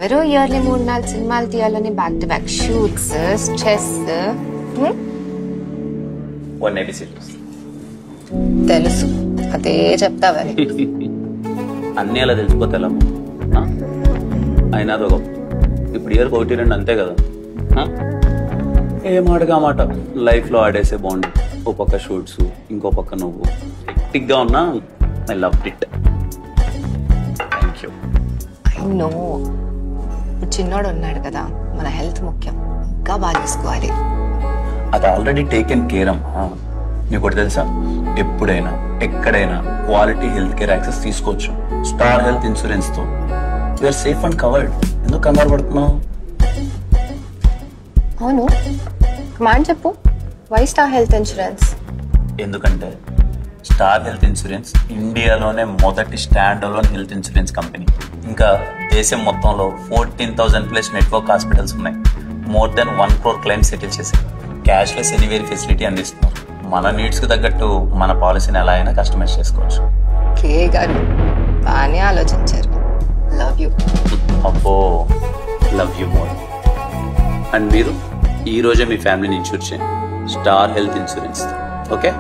ఎవరో ఇయర్లీ 3-4 సినిమాలు తీయాలని back to back shoots stress. తెలుసు అదే చెప్తావని. అన్నీ అలా తెలిసిపోతే ఎలా అయినా అదొక ఇప్పుడు ఇయర్ 1-2 అంతే కదా. ఏ మాటగా మాట లైఫ్లో ఆడేసే బాగుంది. ఓ పక్క షూట్స్ ఇంకో పక్క నువ్వు హెక్టిక్గా ఉన్నా I love it. Thank you. I know చిన్నోడు ఉన్నాడు కదా, మన హెల్త్ ముఖ్యం, ఇంకా బాగా చూసుకోవాలి. అది ఆల్రెడీ టేకెన్ కేర్ అమ్మా. నీకు ఒకటి తెలుసా, ఎప్పుడైనా ఎక్కడైనా క్వాలిటీ హెల్త్ కేర్ యాక్సెస్ తీసుకోవచ్చు స్టార్ హెల్త్ ఇన్సూరెన్స్ తో. You're safe and covered. ఎందుకు కంగారు పడుతున్నావు? అవును, కమాండ్ చెప్పు. Why star health insurance? ఎందుకంటే స్టార్ హెల్త్ ఇన్సూరెన్స్ ఇండియాలోనే మొదటి stand alone health insurance company. ఇంకా దేశం మొత్తంలో 14,000+ నెట్వర్క్ హాస్పిటల్స్ ఉన్నాయి. More than 1 crore claims settle చేసి క్యాష్లెస్ ఎనీవేర్ ఫెసిలిటీ అందిస్తున్నారు. మన నీడ్స్కి తగ్గట్టు మన పాలసీని ఎలా అయినా కస్టమైజ్ చేసుకోవచ్చు. కే గారు బాగానే ఆలోచించారు. Love you. అబ్బో, లవ్ యూ మోర్. అండ్ మీరు ఈ రోజే మీ ఫ్యామిలీని ఇన్సూర్ చేయండి స్టార్ హెల్త్ ఇన్సూరెన్స్. ఓకే.